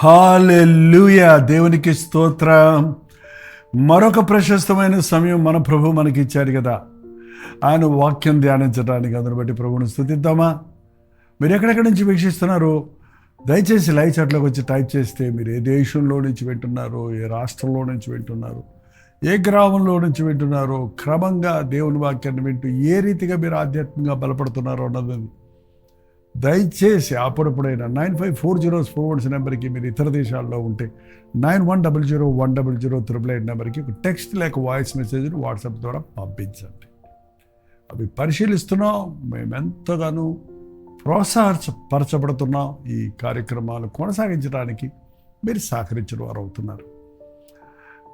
హల్లెలూయా, దేవునికి స్తోత్రం. మరొక ప్రశస్తమైన సమయం మన ప్రభు మనకి ఇచ్చారు కదా, ఆయన వాక్యం ధ్యానించడానికి. అందుని బట్టి ప్రభువుని స్తుతిద్దామా? మీరు ఎక్కడెక్కడి నుంచి వీక్షిస్తున్నారో దయచేసి లైవ్ చాట్లోకి వచ్చి టైప్ చేస్తే మీరు ఏ దేశంలో నుంచి వింటున్నారో, ఏ రాష్ట్రంలో నుంచి వింటున్నారో, ఏ గ్రామంలో నుంచి వింటున్నారో, క్రమంగా దేవుని వాక్యాన్ని వింటూ ఏ రీతిగా మీరు ఆధ్యాత్మికంగా బలపడుతున్నారో అన్నది దయచేసి అప్పుడప్పుడైనా 954041 నెంబర్కి, మీరు ఇతర దేశాల్లో ఉంటే 91001008 నెంబర్కి ఒక టెక్స్ట్ లేక వాయిస్ మెసేజ్ని వాట్సాప్ ద్వారా పంపించండి. అవి పరిశీలిస్తున్నాం. మేము ఎంతగానో ప్రోత్సాహపరచబడుతున్నాం. ఈ కార్యక్రమాలు కొనసాగించడానికి మీరు సహకరించిన వారు అవుతున్నారు.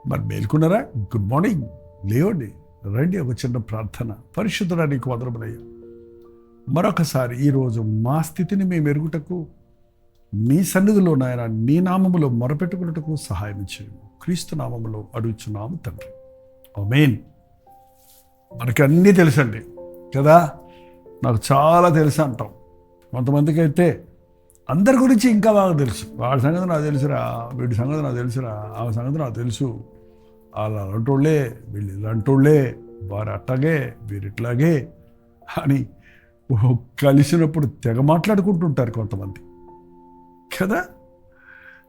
మరి మేల్కొన్నారా? గుడ్ మార్నింగ్, లేవండి, రండి. ఒక చిన్న ప్రార్థన. పరిశుద్ధుడా, నీకు వందనములయ్యా. మరొకసారి ఈరోజు మా స్థితిని మేము ఎరుగుటకు నీ సన్నిధిలో నాయన, నీ నామములో మొరపెట్టుకున్నట్టుకు సహాయం చేయము. క్రీస్తు నామములో అడుగుచున్నాము తండ్రి, ఆమేన్. మనకి అన్నీ తెలుసండి కదా, నాకు చాలా తెలుసు అంటాం. కొంతమందికి అయితే అందరి గురించి ఇంకా బాగా తెలుసు. వాడి సంగతి నాకు తెలుసురా, వీడి సంగతి నాకు తెలుసురా, ఆ సంగతి నాకు తెలుసు, వాళ్ళు అలాంటోళ్ళే, వీళ్ళు ఇలాంటోళ్ళే, వారు అట్టగే వీరిట్లాగే అని కలిసినప్పుడు తెగ మాట్లాడుకుంటుంటారు కొంతమంది కదా.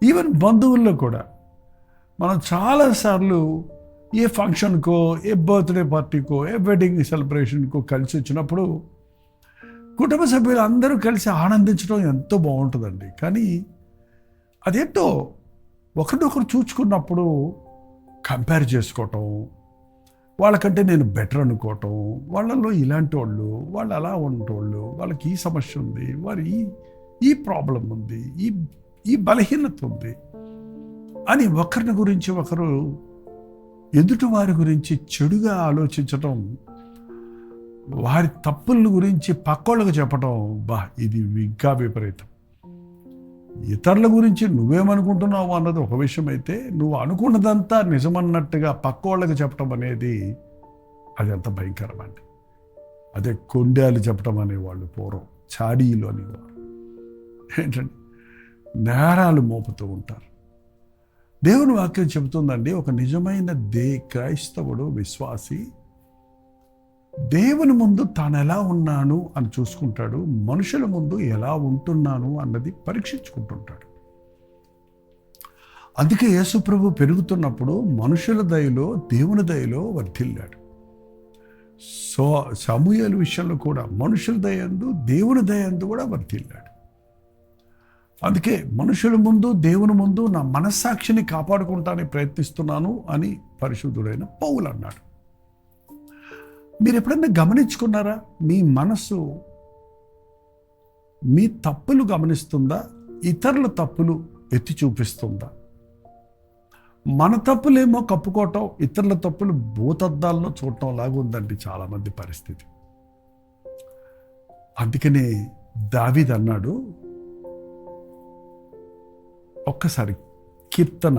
ఈవెన్ బంధువుల్లో కూడా మనం చాలాసార్లు ఏ ఫంక్షన్కో, ఏ బర్త్డే పార్టీకో, ఏ వెడ్డింగ్ సెలబ్రేషన్కో కలిసి వచ్చినప్పుడు కుటుంబ సభ్యులు అందరూ కలిసి ఆనందించడం ఎంతో బాగుంటుందండి. కానీ అదేంటో ఒకరినొకరు చూచుకున్నప్పుడు కంపేర్ చేసుకోవటం, వాళ్ళకంటే నేను బెటర్ అనుకోవటం, వాళ్ళల్లో ఇలాంటి వాళ్ళు అలా ఉండేవాళ్ళు, వాళ్ళకి ఈ సమస్య ఉంది, వారి ఈ ప్రాబ్లం ఉంది, ఈ బలహీనత ఉంది అని ఒకరిని గురించి ఒకరు, ఎదుటి వారి గురించి చెడుగా ఆలోచించటం, వారి తప్పుల గురించి పక్కోళ్ళకు చెప్పటం, ఇది ఇంకా విపరీతం. ఇతరుల గురించి నువ్వేమనుకుంటున్నావు అన్నది ఒక విషయం అయితే, నువ్వు అనుకున్నదంతా నిజమన్నట్టుగా పక్కోళ్ళకి చెప్పటం అనేది అది ఎంత భయంకరం అండి. అదే కొండేలు చెప్పటం అనేవాళ్ళు పూర్వం, చాడీలు అనేవారు. ఏంటండి, నేరాలు మోపుతూ ఉంటారు. దేవుని వాక్యం చెబుతుందండి, ఒక నిజమైన క్రైస్తవుడు, విశ్వాసి దేవుని ముందు తాను ఎలా ఉన్నాను అని చూసుకుంటాడు, మనుషుల ముందు ఎలా ఉంటున్నాను అన్నది పరీక్షించుకుంటుంటాడు. అందుకే యేసు ప్రభు పెరుగుతున్నప్పుడు మనుషుల దయలో దేవుని దయలో వర్ధిల్లాడు. సమూయేలు విషయంలో కూడా మనుషుల దయందు దేవుని దయందు కూడా వర్ధిల్లాడు. అందుకే మనుషుల ముందు దేవుని ముందు నా మనస్సాక్షిని కాపాడుకుంటానికి ప్రయత్నిస్తున్నాను అని పరిశుద్ధుడైన పౌలు అన్నాడు. మీరు ఎప్పుడైనా గమనించుకున్నారా? మీ మనసు మీ తప్పులు గమనిస్తుందా, ఇతరుల తప్పులు ఎత్తి చూపిస్తుందా? మన తప్పులేమో కప్పుకోవటం, ఇతరుల తప్పులు భూతద్దాలను చూడటం లాగా ఉందండి చాలామంది పరిస్థితి. అందుకనే దావీదు అన్నాడు, ఒక్కసారి కీర్తన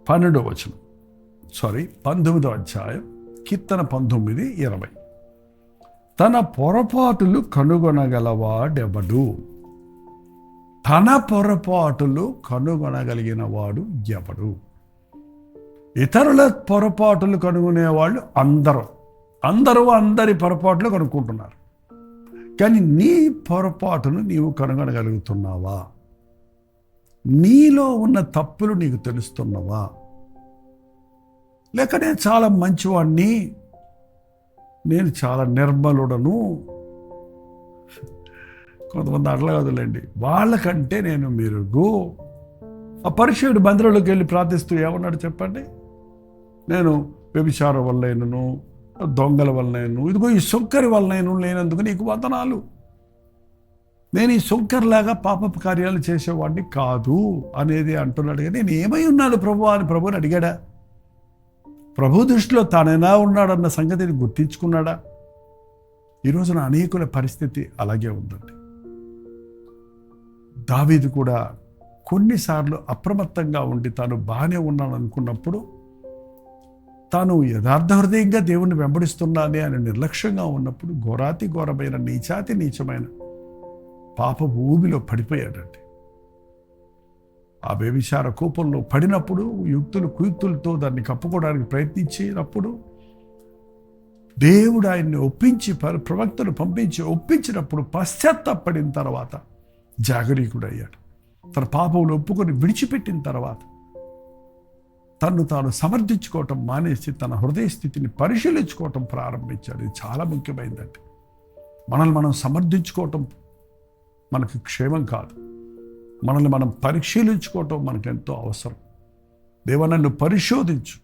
19వ అధ్యాయం కీర్తన 19:20. తన పొరపాటులు కనుగొనగలవాడెవడు? తన పొరపాటులు కనుగొనగలిగిన వాడు ఎవడు? ఇతరుల పొరపాటులు కనుగొనేవాళ్ళు అందరూ అందరి పొరపాట్లు కనుక్కుంటున్నారు. కానీ నీ పొరపాటును నీవు కనుగొనగలుగుతున్నావా? నీలో ఉన్న తప్పులు నీకు తెలుస్తున్నవా? లేక నేను చాలా మంచివాడిని, నేను చాలా నిర్మలుడను, కొంతమంది అట్లా కదలండి, వాళ్ళకంటే నేను మెరుగు. ఆ పరిచయుడు మందిరంలోకి వెళ్ళి ప్రార్థిస్తూ ఏమన్నాడు చెప్పండి? నేను వ్యభిచారం వల్లైనను, దొంగల వల్లనైను, ఇదిగో ఈ సొంకరి వల్లనైను లేనందుకు నీకు వందనాలు. నేను ఈ సొంకర్లాగా పాపపు కార్యాలు చేసేవాడిని కాదు అనేది అంటున్నాడు. కానీ నేను ఏమై ఉన్నాను ప్రభు అని ప్రభుని అడిగాడా? ప్రభు దృష్టిలో తానెలా ఉన్నాడన్న సంగతిని గుర్తించుకున్నాడా? ఈరోజున అనేకుల పరిస్థితి అలాగే ఉందండి. దావీదు కూడా కొన్నిసార్లు అప్రమత్తంగా ఉండి తాను బాగానే ఉన్నాను అనుకున్నప్పుడు తాను యథార్థ హృదయంగా దేవుణ్ణి వెంబడిస్తున్నానే అని నిర్లక్ష్యంగా ఉన్నప్పుడు ఘోరాతి ఘోరమైన నీచాతి నీచమైన పాప భూమిలో పడిపోయాడండి. ఆ వ్యభిచార కూపంలో పడినప్పుడు యుక్తులు కుయుక్తులతో దాన్ని కప్పుకోవడానికి ప్రయత్నించినప్పుడు దేవుడు ఆయన్ని ఒప్పించి ప్రవక్తను పంపించి ఒప్పించినప్పుడు పశ్చాత్తాపడిన తర్వాత జాగరీకుడయ్యాడు. తన పాపములు ఒప్పుకొని విడిచిపెట్టిన తర్వాత తన్ను తాను సమర్థించుకోవటం మానేసి తన హృదయ స్థితిని పరిశీలించుకోవటం ప్రారంభించాడు. ఇది చాలా ముఖ్యమైనదండి. మనల్ని మనం సమర్థించుకోవటం మనకు క్షేమం కాదు. మనల్ని మనం పరిశీలించుకోవటం మనకు ఎంతో అవసరం. దేవా, నన్ను పరిశోధించు,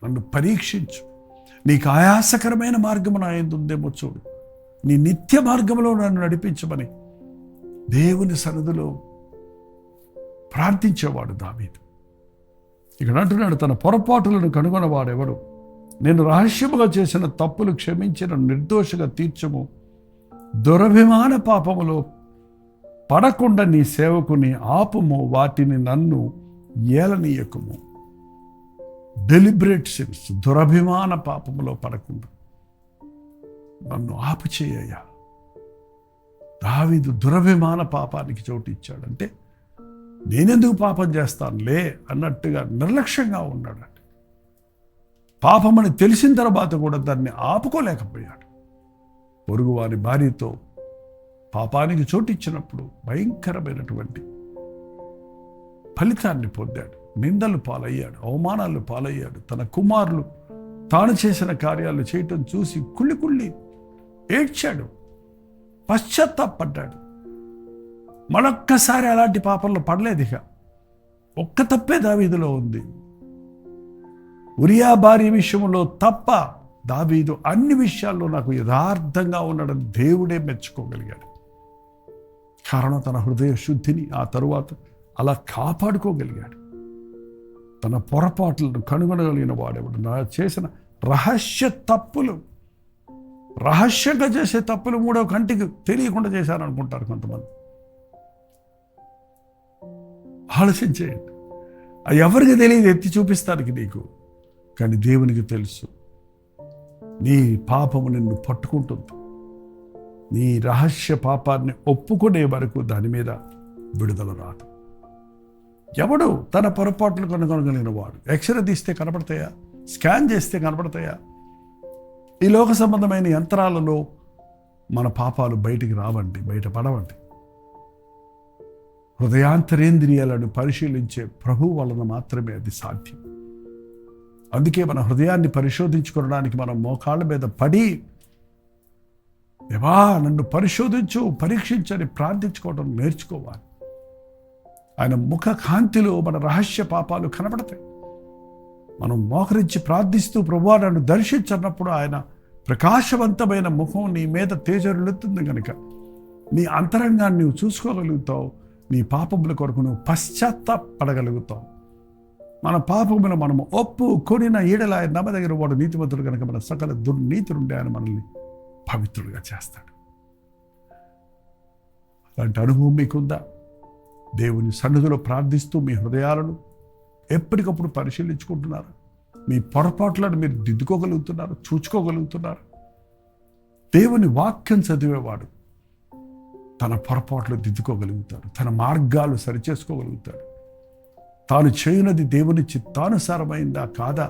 నన్ను పరీక్షించు. నీకు ఆయాసకరమైన మార్గము నా యందు ఉందేమో చూడు. నీ నిత్య మార్గంలో నన్ను నడిపించమని దేవుని సన్నిధిలో ప్రార్థించేవాడు దావీదు. ఇక్కడ అంటున్నాడు, తన పొరపాటులను కనుగొనవాడెవడు? నేను రహస్యముగా చేసిన తప్పులు క్షమించిన నిర్దోషిగా తీర్చము. దురభిమాన పాపములో పడకుండా నీ సేవకుని ఆపుము. వాటిని నన్ను ఏలనీయకుము. డెలిబరేట్ సిన్స్, దురభిమాన పాపములో పడకుండా నన్ను ఆపు చేయ. దావీదు దురభిమాన పాపానికి చోటు ఇచ్చాడంటే నేనెందుకు పాపం చేస్తానులే అన్నట్టుగా నిర్లక్ష్యంగా ఉన్నాడండి. పాపమని తెలిసిన తర్వాత కూడా దాన్ని ఆపుకోలేకపోయాడు. పొరుగువారి భార్యతో పాపానికి చోటిచ్చినప్పుడు భయంకరమైనటువంటి ఫలితాన్ని పొందాడు. నిందలు పాలయ్యాడు, అవమానాలు పాలయ్యాడు. తన కుమారులు తాను చేసిన కార్యాలు చేయటం చూసి కుళ్ళి కుళ్ళి ఏడ్చాడు, పశ్చాత్తాపడ్డాడు. మరొక్కసారి అలాంటి పాపంలో పడలేదు. ఇక ఒక్క తప్పే దావీదులో ఉంది. ఉరియా భార్య విషయంలో తప్ప దావీదు అన్ని విషయాల్లో నాకు యథార్థంగా ఉండడం దేవుడే మెచ్చుకోగలిగాడు. కారణం తన హృదయ శుద్ధిని ఆ తరువాత అలా కాపాడుకోగలిగాడు. తన పొరపాట్లను కనుగొనగలిగిన వాడెవడు? నా చేసిన రహస్య తప్పులు, రహస్యంగా చేసే తప్పులు మూడో కంటికి తెలియకుండా చేశారనుకుంటారు కొంతమంది. ఆలోచించేయండి. అది ఎవరికి తెలియదు, ఎత్తి చూపిస్తానికి నీకు, కానీ దేవునికి తెలుసు. నీ పాపము నిన్ను పట్టుకుంటుంది. నీ రహస్య పాపాన్ని ఒప్పుకునే వరకు దాని మీద విడుదల రాదు. ఎవడు తన పొరపాట్లు కనుగొనగలిగిన వాడు? ఎక్స్రే తీస్తే కనపడతాయా? స్కాన్ చేస్తే కనపడతాయా? ఈ లోక సంబంధమైన యంత్రాలలో మన పాపాలు బయటికి రావండి, బయటపడవండి. హృదయాంతరేంద్రియాలను పరిశీలించే ప్రభువు వలన మాత్రమే అది సాధ్యం. అందుకే మన హృదయాన్ని పరిశోధించుకోవడానికి మనం మోకాళ్ళ మీద పడి, దేవా నన్ను పరిశోధించు, పరీక్షించని ప్రార్థించుకోవడం నేర్చుకోవాలి. ఆయన ముఖ కాంతిలో మన రహస్య పాపాలు కనపడతాయి. మనం మోకరించి ప్రార్థిస్తూ ప్రభువా నన్ను దర్శించన్నప్పుడు ఆయన ప్రకాశవంతమైన ముఖం నీ మీద తేజరులుతుంది కనుక నీ అంతరంగాన్ని నువ్వు చూసుకోగలుగుతావు. నీ పాపముల కొరకు నువ్వు పశ్చాత్తాపడగలుగుతావు. మన పాపములను మనము ఒప్పుకొనిన ఈడల ఆయన నమ్మదగిన వాడు నీతిమంతుడు కనుక మన సకల దుర్నీతి నుండి ఆయన మనల్ని పవిత్రుడిగా చేస్తాడు. అలాంటి అనుభవం మీకుందా? దేవుని సన్నిధిలో ప్రార్థిస్తూ మీ హృదయాలను ఎప్పటికప్పుడు పరిశీలించుకుంటున్నారు? మీ పొరపాట్లను మీరు దిద్దుకోగలుగుతున్నారు, చూచుకోగలుగుతున్నారు? దేవుని వాక్యం చదివేవాడు తన పొరపాట్లు దిద్దుకోగలుగుతాడు, తన మార్గాలు సరిచేసుకోగలుగుతాడు. తాను చేయనది దేవుని చిత్తానుసారమైందా కాదా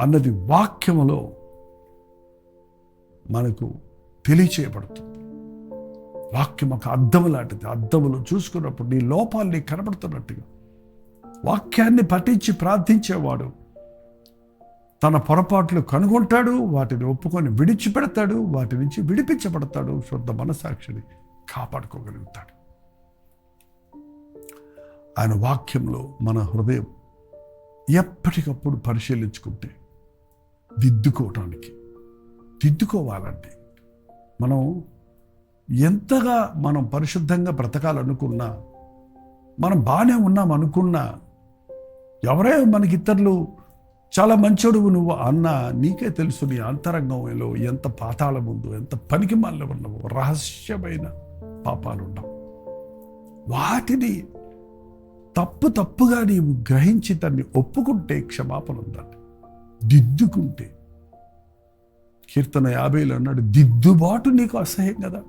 అన్నది వాక్యములో మనకు తెలియచేయబడుతుంది. వాక్యం ఒక అద్దం లాంటిది. అద్దములో చూసుకున్నప్పుడు నీ లోపాలు నీకు కనబడుతున్నట్టుగా వాక్యాన్ని పఠించి ప్రార్థించేవాడు తన పొరపాట్లు కనుగొంటాడు, వాటిని ఒప్పుకొని విడిచిపెడతాడు, వాటి నుంచి విడిపించబడతాడు, శుద్ధ మనసాక్షిని కాపాడుకోగలుగుతాడు. ఆయన వాక్యంలో మన హృదయం ఎప్పటికప్పుడు పరిశీలించుకుంటే దిద్దుకోవాలండి. మనం ఎంతగా మనం పరిశుద్ధంగా బ్రతకాలనుకున్నా, మనం బాగానే ఉన్నాం అనుకున్నా, ఎవరే మనకి ఇతరులు చాలా మంచోడువు నువ్వు అన్నా నీకే తెలుసు నీ అంతరంగంలో ఎంత పాతాళం ఉందో, ఎంత పనికి మాలిన ఉన్నావో, రహస్యమైన పాపాలు ఉండవు. వాటిని తప్పుగా నీవు గ్రహించి దాన్ని ఒప్పుకుంటే క్షమాపణ ఉందండి. దిద్దుకుంటే. కీర్తన 50లో అన్నాడు, దిద్దుబాటు నీకు అసహ్యం కదా,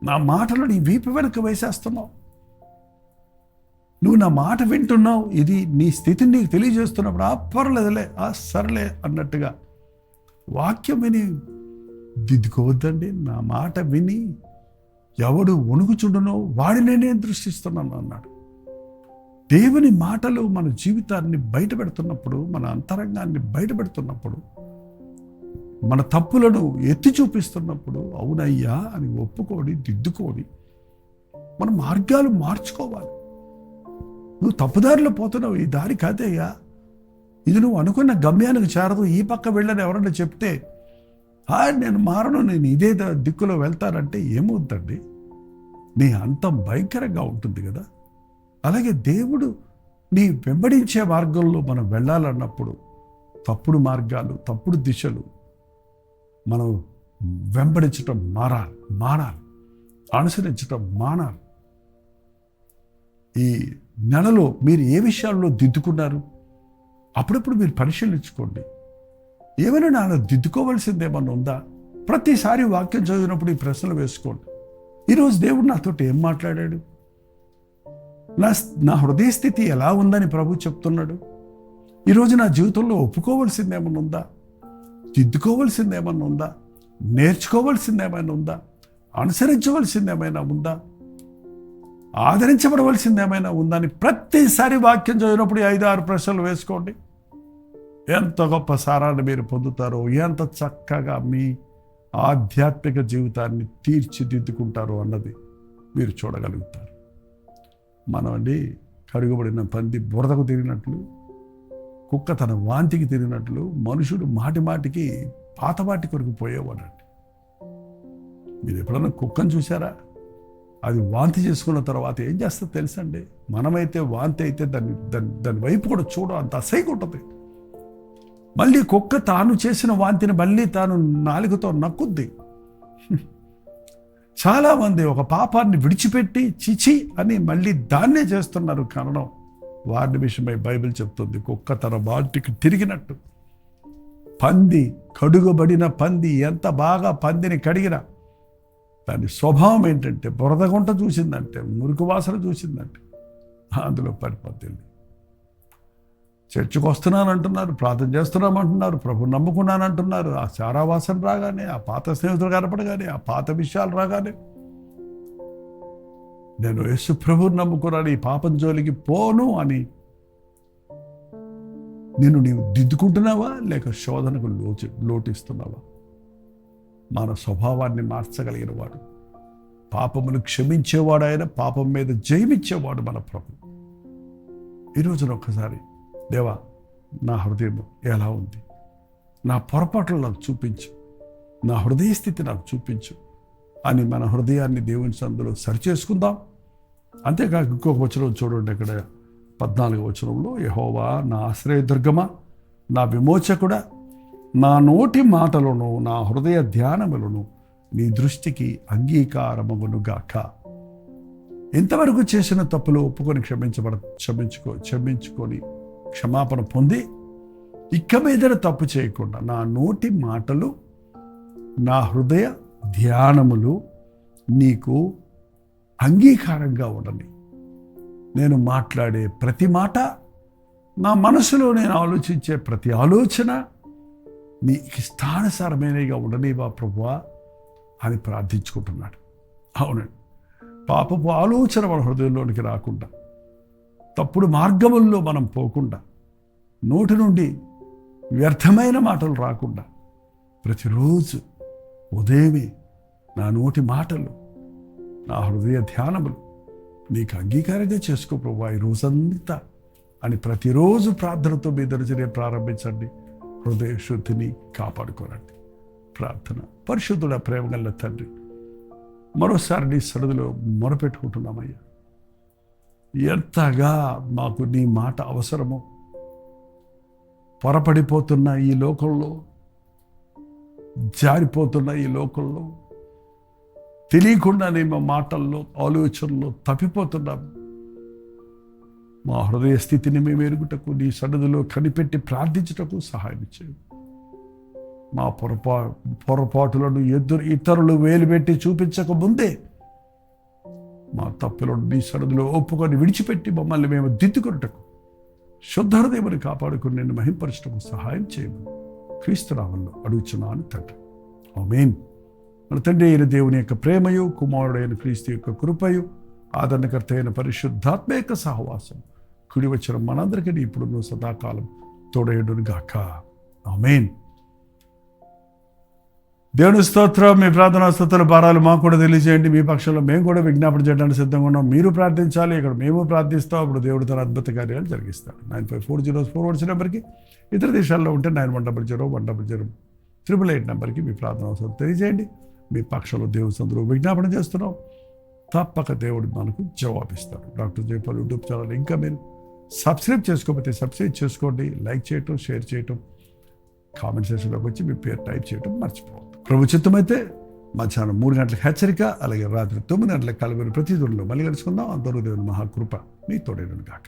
నా మాటలు నీ వీపు వెనక వేసేస్తున్నావు. నువ్వు నా మాట వింటున్నావు, ఇది నీ స్థితిని నీకు తెలియజేస్తున్నప్పుడు పర్లేదులే, సర్లే అన్నట్టుగా వాక్యం విని దిద్దుకోవద్దండి. నా మాట విని ఎవడు వణుకుచుండునో వాడినే నేను దృష్టిస్తున్నాను అన్నాడు. దేవుని మాటలు మన జీవితాన్ని బయటపెడుతున్నప్పుడు, మన అంతరంగాన్ని బయటపెడుతున్నప్పుడు, మన తప్పులను ఎత్తి చూపిస్తున్నప్పుడు అవునయ్యా అని ఒప్పుకొని దిద్దుకొని మన మార్గాలు మార్చుకోవాలి. నువ్వు తప్పుదారిలో పోతున్నావు, ఈ దారి కాదయ్యా, ఇది నువ్వు అనుకున్న గమ్యానికి చేరదు, ఈ పక్క వెళ్ళని ఎవరన్నా చెప్తే నేను మారను, నేను ఇదే దిక్కులో వెళ్తానంటే ఏమవుతుందండి? నీ అంతం భయంకరంగా ఉంటుంది కదా. అలాగే దేవుడు నీ వెంబడించే మార్గంలో మనం వెళ్ళాలన్నప్పుడు తప్పుడు మార్గాలు, తప్పుడు దిశలు మనం వెంబడించటం మానాలి, అనుసరించటం మానాలి. ఈ నెలలో మీరు ఏ విషయాల్లో దిద్దుకున్నారు? అప్పుడప్పుడు మీరు పరిశీలించుకోండి. ఏమైనా నాలో దిద్దుకోవాల్సింది ఏమన్నా ఉందా? ప్రతిసారి వాక్యం చదివినప్పుడు ఈ ప్రశ్నలు వేసుకోండి. ఈరోజు దేవుడు నాతోటి ఏం మాట్లాడాడు? నా హృదయ స్థితి ఎలా ఉందని ప్రభు చెప్తున్నాడు. ఈరోజు నా జీవితంలో ఒప్పుకోవాల్సింది ఏమన్నా ఉందా? దిద్దుకోవాల్సింది ఏమన్నా ఉందా? నేర్చుకోవాల్సింది ఏమైనా ఉందా? అనుసరించవలసింది ఏమైనా ఉందా? ఆదరించబడవలసింది ఏమైనా ఉందని ప్రతిసారి వాక్యం చదివినప్పుడు 5-6 ప్రశ్నలు వేసుకోండి. ఎంత గొప్ప సారాన్ని మీరు పొందుతారో, ఎంత చక్కగా మీ ఆధ్యాత్మిక జీవితాన్ని తీర్చిదిద్దుకుంటారో అన్నది మీరు చూడగలుగుతారు. మనమండి కడుగుబడిన పంది బురదకు తిరిగినట్లు, కుక్క తన వాంతికి తిరిగినట్లు, మనుషుడు మాటికి పాతవాటి కొరకు పోయేవాడండి. మీరు ఎప్పుడన్నా కుక్కను చూసారా? అది వాంతి చేసుకున్న తర్వాత ఏం చేస్తుందో తెలుసండి? మనమైతే వాంతి అయితే దాని వైపు కూడా చూడ, అంత అసహ్యంగా ఉంటుంది. మళ్ళీ కుక్క తాను చేసిన వాంతిని మళ్ళీ తాను నాలుకతో నక్కుద్ది. చాలామంది ఒక పాపాన్ని విడిచిపెట్టి చిచి అని మళ్ళీ దాన్నే చేస్తున్నారు. కారణం వారి విషయమై బైబిల్ చెప్తుంది, కుక్క తన వాటికి తిరిగినట్టు. పంది, కడుగబడిన పంది ఎంత బాగా పందిని కడిగినా దాని స్వభావం ఏంటంటే బురదగుంట చూసిందంటే, మురికి వాసన చూసిందంటే అందులో పడిపోతుంది. చర్చికి వస్తున్నానంటున్నారు, ప్రార్థన చేస్తున్నామంటున్నారు, ప్రభు నమ్ముకున్నానంటున్నారు. ఆ చారావాసన రాగానే, ఆ పాత స్నేహితులు కనపడగానే, ఆ పాత విషయాలు రాగానే నేను యేసు ప్రభువుని నమ్ముకున్నాను, ఈ పాపం జోలికి పోను అని నీవు దిద్దుకుంటున్నావా లేక శోధనకు లోటిస్తున్నావా? మన స్వభావాన్ని మార్చగలిగిన వాడు, పాపమును క్షమించేవాడు ఆయన, పాపం మీద జయమిచ్చేవాడు మన ప్రభు. ఈరోజున ఒక్కసారి దేవా నా హృదయం ఎలా ఉంది, నా పొరపాట్లు నాకు చూపించు, నా హృదయ స్థితి నాకు చూపించు అని మన హృదయాన్ని దేవుని సందులో సరిచేసుకుందాం. అంతేకాక ఇంకొక వచనం చూడండి, ఇక్కడ 14వ వచనంలో, యెహోవా నా ఆశ్రయదుర్గమా, నా విమోచకుడా, నా నోటి మాటలను నా హృదయ ధ్యానములను నీ దృష్టికి అంగీకారమగునుగాక. ఇంతవరకు చేసిన తప్పులు ఒప్పుకొని క్షమించుకొని క్షమాపణ పొంది ఇక మీదట తప్పు చేయకుండా నా నోటి మాటలు నా హృదయ ధ్యానములు నీకు అంగీకారంగా ఉండని. నేను మాట్లాడే ప్రతి మాట, నా మనసులో నేను ఆలోచించే ప్రతి ఆలోచన నీకు ఇష్టానుసారమైనవిగా ఉండనివా ప్రభువా అని ప్రార్థించుకుంటున్నాడు. అవునండి, పాపపు ఆలోచన మన హృదయంలోనికి రాకుండా, తప్పుడు మార్గముల్లో మనం పోకుండా, నోటి నుండి వ్యర్థమైన మాటలు రాకుండా ప్రతిరోజు ఉదయమే నా నోటి మాటలు నా హృదయ ధ్యానములు నీకు అంగీకారంగా చేసుకో ప్రభువా ఈ రోజంతా అని ప్రతిరోజు ప్రార్థనతో మీ దినచర్య ప్రారంభించండి. హృదయ శుద్ధిని కాపాడుకోనండి. ప్రార్థన. పరిశుద్ధుడ, ప్రేమగల తండ్రి, మరోసారి నీ సన్నిధిలో మొరపెట్టుకుంటున్నామయ్యా. ఎంతగా మాకు నీ మాట అవసరమో, పొరపడిపోతున్న ఈ లోకంలో, జారిపోతున్న ఈ లోకంలో తెలియకుండానే మా మాటల్లో, ఆలోచనలో తప్పిపోతున్నాం. మా హృదయ స్థితిని మేము ఎరుగుటకు నీ సన్నిధిలో కనిపెట్టి ప్రార్థించుటకు సహాయం చేయండి. మా పొరపాటులను ఇతరులు వేలు పెట్టి చూపించక ముందే మా తప్పులను నీ సన్నిధిలో ఒప్పుకొని విడిచిపెట్టి మమ్మల్ని మేము దిద్దుకొనుటకు శుద్ధ హృదయముని కాపాడుకుని నిన్ను మహింపరచటకు సహాయం చేయమని క్రీస్తు నామములో అడుగుచున్నాను తండ్రి. ఆమేన్. మన తండ్రి అయిన దేవుని యొక్క ప్రేమయు, కుమారుడైన క్రీస్తు యొక్క కృపయు, ఆదరణకర్త అయిన పరిశుద్ధాత్మ యొక్క సహవాసం కుడి వచ్చిన మనందరికీ ఇప్పుడు సదాకాలం తోడేయుడును గాక. ఆమేన్. దేవుని స్తోత్రం. మీ ప్రార్థనా స్తుతుల భారాలు మాకు కూడా తెలియజేయండి. మీ పక్షంలో మేము కూడా విజ్ఞాపన చేయడానికి సిద్ధంగా ఉన్నాం. మీరు ప్రార్థించాలి, ఇక్కడ మేము ప్రార్థిస్తాం. అప్పుడు దేవుడు తన అద్భుత కార్యాలు జరిగిస్తాడు. 9540 నెంబర్కి, ఇతర దేశాల్లో ఉంటే 9100 నెంబర్కి మీ ప్రార్థన అవసరం తెలియజేయండి. మీ పక్షంలో దేవుని సందులో విజ్ఞాపన చేస్తున్నాం. తప్పక దేవుడు మనకు జవాబిస్తాడు. డాక్టర్ జయపాల్ యూట్యూబ్ ఛానల్ ఇంకా మీరు సబ్స్క్రైబ్ చేసుకోకపోతే సబ్స్క్రైబ్ చేసుకోండి. లైక్ చేయటం, షేర్ చేయటం, కామెంట్ సెక్షన్లోకి వచ్చి మీ పేరు టైప్ చేయటం మర్చిపోవద్దు. ప్రభు చిత్తమైతే మధ్యాహ్నం 3 గంటలకు హెచ్చరిక, అలాగే రాత్రి 9 గంటలకు కలవరి ప్రతిదినంలో మళ్ళీ కలుసుకుందాం. అందరూ దేవుని మహాకృప మీ తోడేను గాక.